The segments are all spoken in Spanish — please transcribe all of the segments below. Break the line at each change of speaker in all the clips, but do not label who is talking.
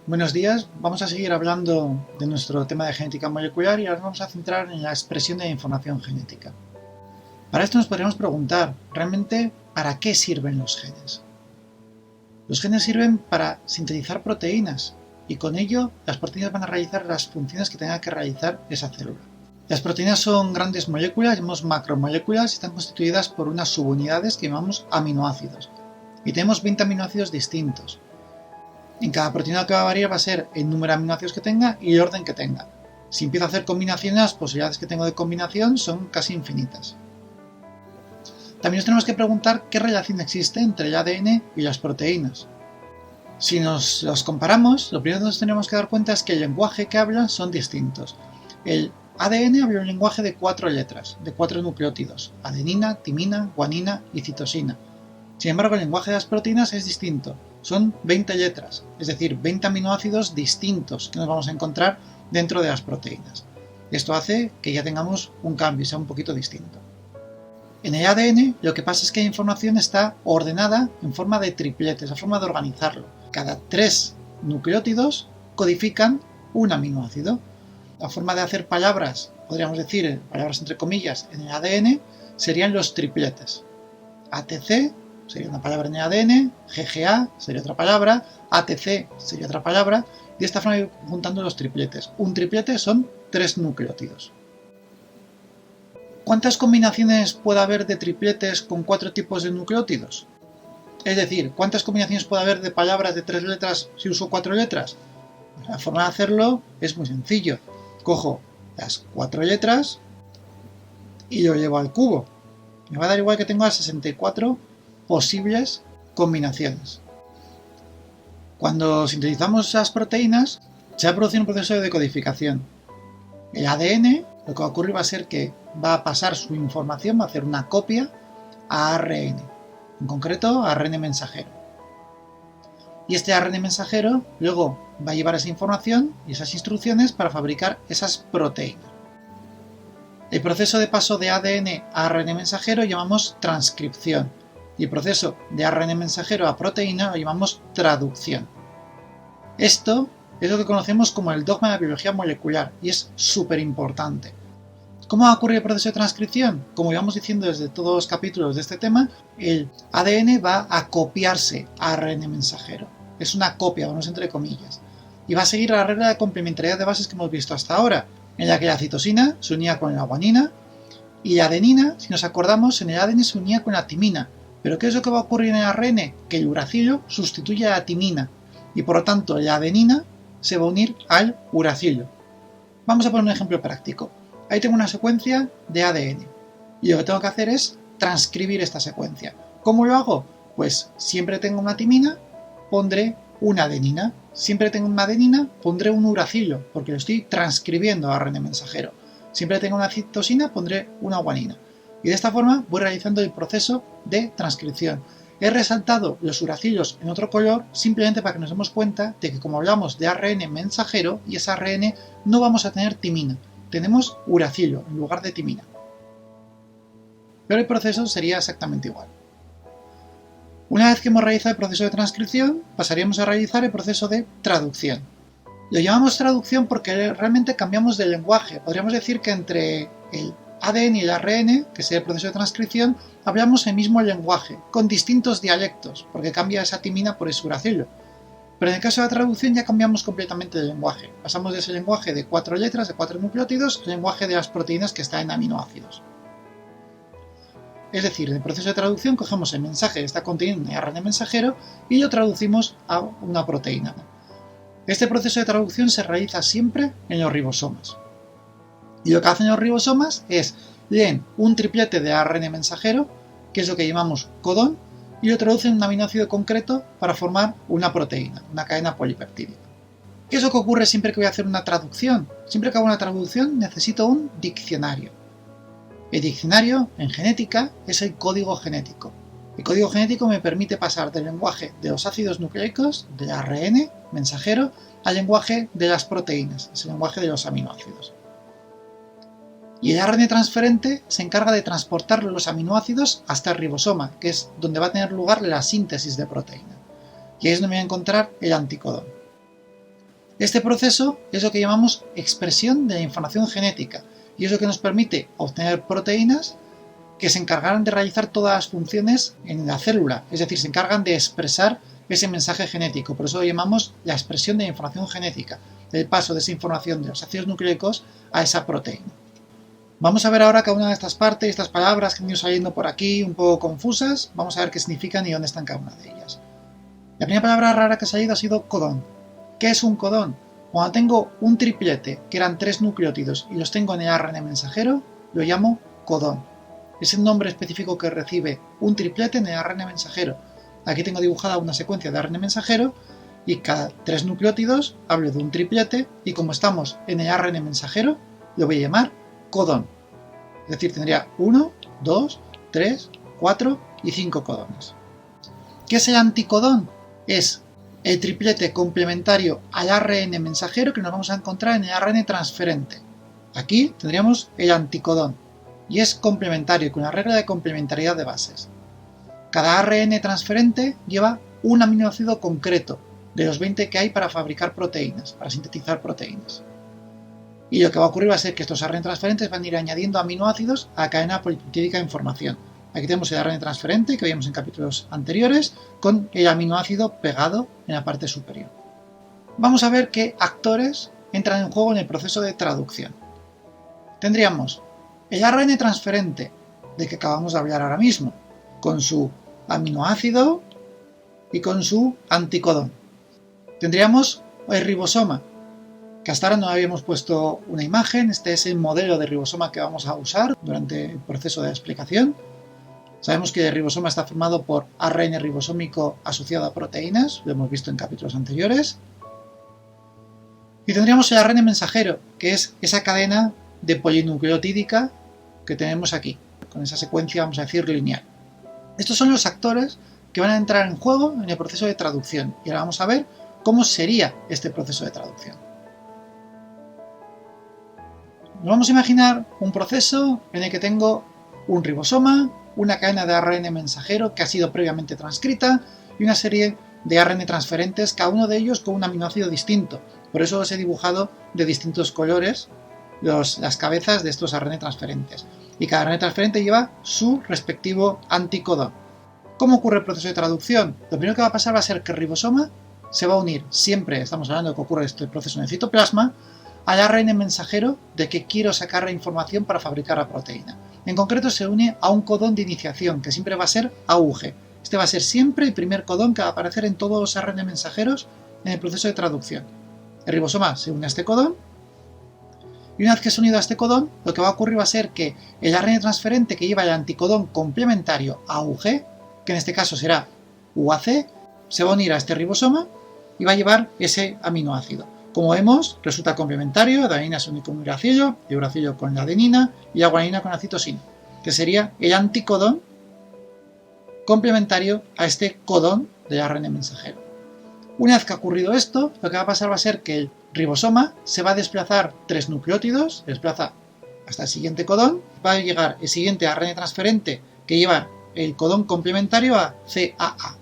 Buenos días, vamos a seguir hablando de nuestro tema de genética molecular y ahora nos vamos a centrar en la expresión de información genética. Para esto nos podríamos preguntar, ¿realmente para qué sirven los genes? Los genes sirven para sintetizar proteínas y con ello las proteínas van a realizar las funciones que tenga que realizar esa célula. Las proteínas son grandes moléculas, llamamos macromoléculas, y están constituidas por unas subunidades que llamamos aminoácidos. Y tenemos 20 aminoácidos distintos. En cada proteína lo que va a variar va a ser el número de aminoácidos que tenga y el orden que tenga. Si empiezo a hacer combinaciones, las posibilidades que tengo de combinación son casi infinitas. También nos tenemos que preguntar qué relación existe entre el ADN y las proteínas. Si nos los comparamos, lo primero que nos tenemos que dar cuenta es que el lenguaje que hablan son distintos. El ADN habla un lenguaje de 4 letras, de 4 nucleótidos: adenina, timina, guanina y citosina. Sin embargo, el lenguaje de las proteínas es distinto. Son 20 letras, es decir, 20 aminoácidos distintos que nos vamos a encontrar dentro de las proteínas. Esto hace que ya tengamos un cambio, sea un poquito distinto. En el ADN lo que pasa es que la información está ordenada en forma de tripletes, la forma de organizarlo. Cada 3 nucleótidos codifican un aminoácido. La forma de hacer palabras, podríamos decir, palabras entre comillas, en el ADN serían los tripletes. ATC sería una palabra en el ADN, GGA sería otra palabra, ATC sería otra palabra, y de esta forma voy juntando los tripletes. Un triplete son 3 nucleótidos. ¿Cuántas combinaciones puede haber de tripletes con 4 tipos de nucleótidos? Es decir, ¿cuántas combinaciones puede haber de palabras de 3 letras si uso 4 letras? Pues la forma de hacerlo es muy sencillo. Cojo las 4 letras y lo llevo al cubo. Me va a dar igual que tenga 64 posibles combinaciones. Cuando sintetizamos las proteínas, se va a producir un proceso de decodificación. El ADN, lo que va a ocurrir va a ser que va a pasar su información, va a hacer una copia a ARN, en concreto a ARN mensajero. Y este ARN mensajero luego va a llevar esa información y esas instrucciones para fabricar esas proteínas. El proceso de paso de ADN a ARN mensajero lo llamamos transcripción. Y el proceso de ARN mensajero a proteína lo llamamos traducción. Esto es lo que conocemos como el dogma de la biología molecular y es súper importante. ¿Cómo va a ocurrir el proceso de transcripción? Como íbamos diciendo desde todos los capítulos de este tema, el ADN va a copiarse a ARN mensajero. Es una copia, vamos entre comillas. Y va a seguir la regla de complementariedad de bases que hemos visto hasta ahora, en la que la citosina se unía con la guanina y la adenina, si nos acordamos, en el ADN se unía con la timina. ¿Pero qué es lo que va a ocurrir en el ARN? Que el uracilo sustituye a la timina y por lo tanto la adenina se va a unir al uracilo. Vamos a poner un ejemplo práctico. Ahí tengo una secuencia de ADN y lo que tengo que hacer es transcribir esta secuencia. ¿Cómo lo hago? Pues siempre tengo una timina, pondré una adenina. Siempre tengo una adenina, pondré un uracilo porque lo estoy transcribiendo a ARN mensajero. Siempre tengo una citosina, pondré una guanina. Y de esta forma voy realizando el proceso de transcripción. He resaltado los uracilos en otro color simplemente para que nos demos cuenta de que como hablamos de ARN mensajero y ese ARN no vamos a tener timina. Tenemos uracilo en lugar de timina. Pero el proceso sería exactamente igual. Una vez que hemos realizado el proceso de transcripción, pasaríamos a realizar el proceso de traducción. Lo llamamos traducción porque realmente cambiamos de lenguaje. Podríamos decir que entre el ADN y el ARN, que sería el proceso de transcripción, hablamos el mismo lenguaje, con distintos dialectos, porque cambia esa timina por ese uracilo. Pero en el caso de la traducción ya cambiamos completamente de lenguaje. Pasamos de ese lenguaje de 4 letras, de 4 nucleótidos, al lenguaje de las proteínas que está en aminoácidos. Es decir, en el proceso de traducción cogemos el mensaje que está contenido en el ARN mensajero y lo traducimos a una proteína. Este proceso de traducción se realiza siempre en los ribosomas. Y lo que hacen los ribosomas es leen un triplete de ARN mensajero, que es lo que llamamos codón, y lo traducen en un aminoácido concreto para formar una proteína, una cadena polipeptídica. ¿Qué es lo que ocurre siempre que voy a hacer una traducción? Siempre que hago una traducción necesito un diccionario. El diccionario, en genética, es el código genético. El código genético me permite pasar del lenguaje de los ácidos nucleicos, del ARN mensajero, al lenguaje de las proteínas, es el lenguaje de los aminoácidos. Y el ARN transferente se encarga de transportar los aminoácidos hasta el ribosoma, que es donde va a tener lugar la síntesis de proteína. Y ahí es donde me voy a encontrar el anticodón. Este proceso es lo que llamamos expresión de la información genética y es lo que nos permite obtener proteínas que se encargarán de realizar todas las funciones en la célula, es decir, se encargan de expresar ese mensaje genético. Por eso lo llamamos la expresión de la información genética, el paso de esa información de los ácidos nucleicos a esa proteína. Vamos a ver ahora cada una de estas partes, estas palabras que han ido saliendo por aquí un poco confusas, vamos a ver qué significan y dónde están cada una de ellas. La primera palabra rara que ha salido ha sido codón. ¿Qué es un codón? Cuando tengo un triplete, que eran 3 nucleótidos, y los tengo en el ARN mensajero, lo llamo codón. Es el nombre específico que recibe un triplete en el ARN mensajero. Aquí tengo dibujada una secuencia de ARN mensajero y cada 3 nucleótidos hablo de un triplete y como estamos en el ARN mensajero, lo voy a llamar codón. Es decir, tendría 1, 2, 3, 4 y 5 codones. ¿Qué es el anticodón? Es el triplete complementario al ARN mensajero que nos vamos a encontrar en el ARN transferente. Aquí tendríamos el anticodón y es complementario con la regla de complementariedad de bases. Cada ARN transferente lleva un aminoácido concreto de los 20 que hay para fabricar proteínas, para sintetizar proteínas. Y lo que va a ocurrir va a ser que estos ARN transferentes van a ir añadiendo aminoácidos a la cadena polipeptídica de información. Aquí tenemos el ARN transferente que vimos en capítulos anteriores con el aminoácido pegado en la parte superior. Vamos a ver qué actores entran en juego en el proceso de traducción. Tendríamos el ARN transferente de que acabamos de hablar ahora mismo, con su aminoácido y con su anticodón. Tendríamos el ribosoma, que hasta ahora no habíamos puesto una imagen. Este es el modelo de ribosoma que vamos a usar durante el proceso de explicación. Sabemos que el ribosoma está formado por ARN ribosómico asociado a proteínas, lo hemos visto en capítulos anteriores. Y tendríamos el ARN mensajero, que es esa cadena de polinucleotídica que tenemos aquí, con esa secuencia, vamos a decir, lineal. Estos son los actores que van a entrar en juego en el proceso de traducción. Y ahora vamos a ver cómo sería este proceso de traducción. Nos vamos a imaginar un proceso en el que tengo un ribosoma, una cadena de ARN mensajero que ha sido previamente transcrita y una serie de ARN transferentes, cada uno de ellos con un aminoácido distinto. Por eso los he dibujado de distintos colores las cabezas de estos ARN transferentes. Y cada ARN transferente lleva su respectivo anticodón. ¿Cómo ocurre el proceso de traducción? Lo primero que va a pasar va a ser que el ribosoma se va a unir siempre, estamos hablando de que ocurre este proceso en el citoplasma, al ARN mensajero de que quiero sacar la información para fabricar la proteína. En concreto se une a un codón de iniciación, que siempre va a ser AUG. Este va a ser siempre el primer codón que va a aparecer en todos los ARN mensajeros en el proceso de traducción. El ribosoma se une a este codón, y una vez que se ha unido a este codón, lo que va a ocurrir va a ser que el ARN transferente que lleva el anticodón complementario AUG, que en este caso será UAC, se va a unir a este ribosoma y va a llevar ese aminoácido. Como vemos, resulta complementario, la adenina se une con uracilo, el uracilo con la adenina y la guanina con la citosina, que sería el anticodón complementario a este codón del ARN mensajero. Una vez que ha ocurrido esto, lo que va a pasar va a ser que el ribosoma se va a desplazar 3 nucleótidos, se desplaza hasta el siguiente codón, va a llegar el siguiente ARN transferente que lleva el codón complementario a CAA.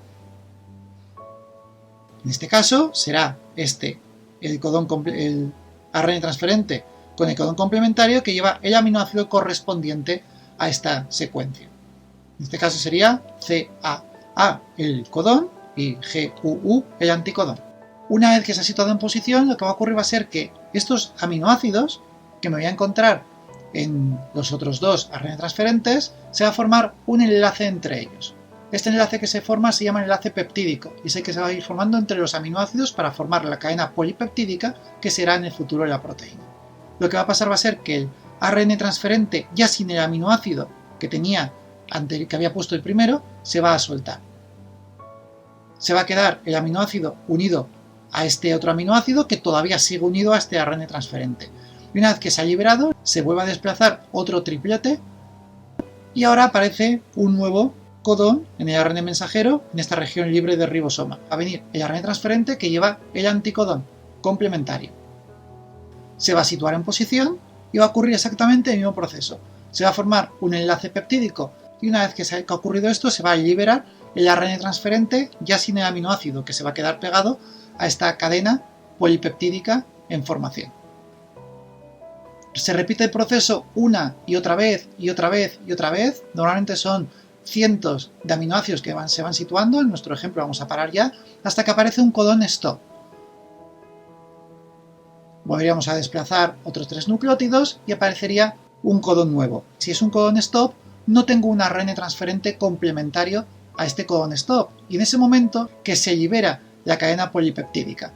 En este caso será el ARN transferente con el codón complementario que lleva el aminoácido correspondiente a esta secuencia. En este caso sería CAA el codón y GUU el anticodón. Una vez que se ha situado en posición, lo que va a ocurrir va a ser que estos aminoácidos que me voy a encontrar en los otros dos ARN transferentes, se va a formar un enlace entre ellos. Este enlace que se forma se llama enlace peptídico y es el que se va a ir formando entre los aminoácidos para formar la cadena polipeptídica que será en el futuro la proteína. Lo que va a pasar va a ser que el ARN transferente, ya sin el aminoácido que había puesto el primero, se va a soltar. Se va a quedar el aminoácido unido a este otro aminoácido que todavía sigue unido a este ARN transferente. Y una vez que se ha liberado, se vuelve a desplazar otro triplete y ahora aparece un nuevo codón en el ARN mensajero en esta región libre de ribosoma. Va a venir el ARN transferente que lleva el anticodón complementario. Se va a situar en posición y va a ocurrir exactamente el mismo proceso. Se va a formar un enlace peptídico y una vez que ha ocurrido esto se va a liberar el ARN transferente ya sin el aminoácido que se va a quedar pegado a esta cadena polipeptídica en formación. Se repite el proceso una y otra vez y otra vez y otra vez. Normalmente son cientos de aminoácidos que se van situando. En nuestro ejemplo vamos a parar ya, hasta que aparece un codón stop. Volveríamos a desplazar otros 3 nucleótidos y aparecería un codón nuevo. Si es un codón stop, no tengo un ARN transferente complementario a este codón stop, y en ese momento que se libera la cadena polipeptídica.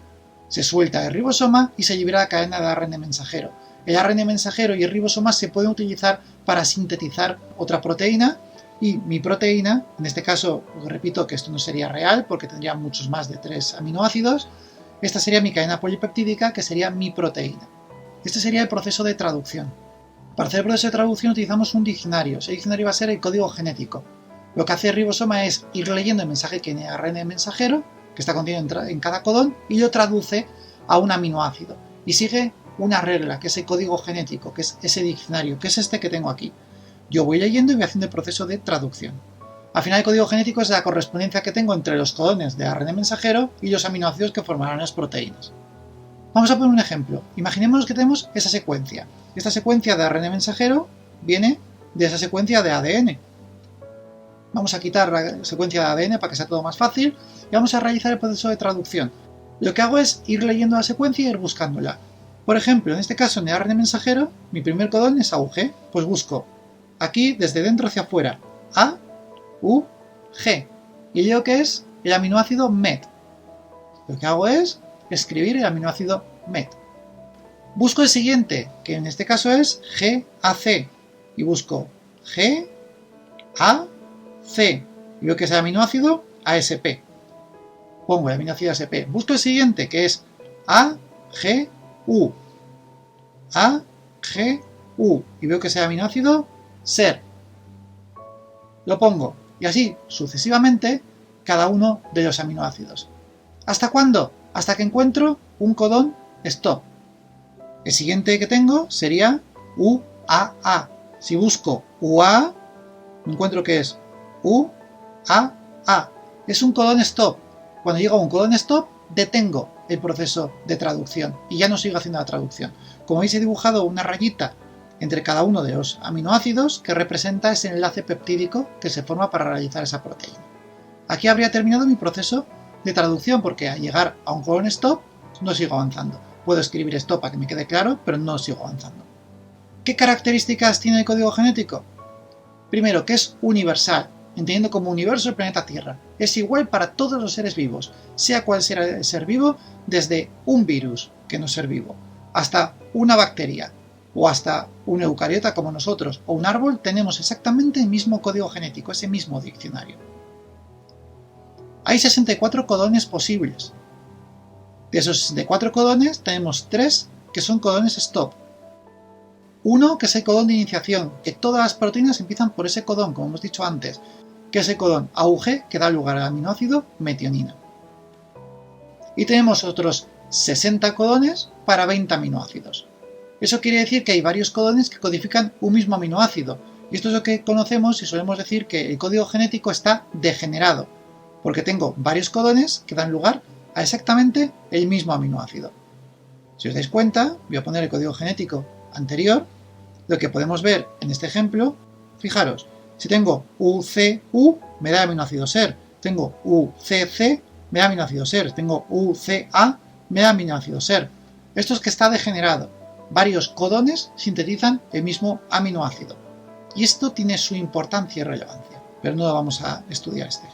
Se suelta el ribosoma y se libera la cadena de ARN mensajero. El ARN mensajero y el ribosoma se pueden utilizar para sintetizar otra proteína, y mi proteína, en este caso, repito que esto no sería real porque tendría muchos más de 3 aminoácidos, esta sería mi cadena polipeptídica, que sería mi proteína. Este sería el proceso de traducción. Para hacer el proceso de traducción utilizamos un diccionario. Ese diccionario va a ser el código genético. Lo que hace el ribosoma es ir leyendo el mensaje que tiene ARN mensajero, que está contenido en cada codón, y lo traduce a un aminoácido. Y sigue una regla, que es el código genético, que es ese diccionario, que es este que tengo aquí. Yo voy leyendo y voy haciendo el proceso de traducción. Al final el código genético es la correspondencia que tengo entre los codones de ARN mensajero y los aminoácidos que formarán las proteínas. Vamos a poner un ejemplo. Imaginemos que tenemos esa secuencia. Esta secuencia de ARN mensajero viene de esa secuencia de ADN. Vamos a quitar la secuencia de ADN para que sea todo más fácil y vamos a realizar el proceso de traducción. Lo que hago es ir leyendo la secuencia y ir buscándola. Por ejemplo, en este caso en el ARN mensajero, mi primer codón es AUG. Pues busco aquí desde dentro hacia afuera A, U, G. Y leo que es el aminoácido MET. Lo que hago es escribir el aminoácido MET. Busco el siguiente, que en este caso es GAC. Y busco G, A, C. Y veo que es el aminoácido ASP. Pongo el aminoácido ASP. Busco el siguiente, que es A, G, U. A, G, U. Y veo que es el aminoácido SER. Lo pongo. Y así, sucesivamente, cada uno de los aminoácidos. ¿Hasta cuándo? Hasta que encuentro un codón stop. El siguiente que tengo sería UAA. Si busco UA, encuentro que es UAA. Es un codón stop. Cuando llego a un codón stop, detengo el proceso de traducción y ya no sigo haciendo la traducción. Como veis, he dibujado una rayita entre cada uno de los aminoácidos que representa ese enlace peptídico que se forma para realizar esa proteína. Aquí habría terminado mi proceso de traducción, porque al llegar a un codón stop no sigo avanzando. Puedo escribir stop para que me quede claro, pero no sigo avanzando. ¿Qué características tiene el código genético? Primero, que es universal, entendiendo como universo el planeta Tierra. Es igual para todos los seres vivos, sea cual sea el ser vivo, desde un virus, que no es ser vivo, hasta una bacteria, o hasta un eucariota como nosotros, o un árbol, tenemos exactamente el mismo código genético, ese mismo diccionario. Hay 64 codones posibles. De esos 64 codones tenemos 3 que son codones stop. Uno que es el codón de iniciación, que todas las proteínas empiezan por ese codón, como hemos dicho antes, que es el codón AUG, que da lugar al aminoácido metionina. Y tenemos otros 60 codones para 20 aminoácidos. Eso quiere decir que hay varios codones que codifican un mismo aminoácido, y esto es lo que conocemos y solemos decir que el código genético está degenerado, porque tengo varios codones que dan lugar a exactamente el mismo aminoácido. Si os dais cuenta, voy a poner el código genético anterior. Lo que podemos ver en este ejemplo, fijaros, si tengo UCU, me da aminoácido SER, tengo UCC, me da aminoácido SER, tengo UCA, me da aminoácido SER. Esto es que está degenerado. Varios codones sintetizan el mismo aminoácido. Y esto tiene su importancia y relevancia, pero no lo vamos a estudiar este.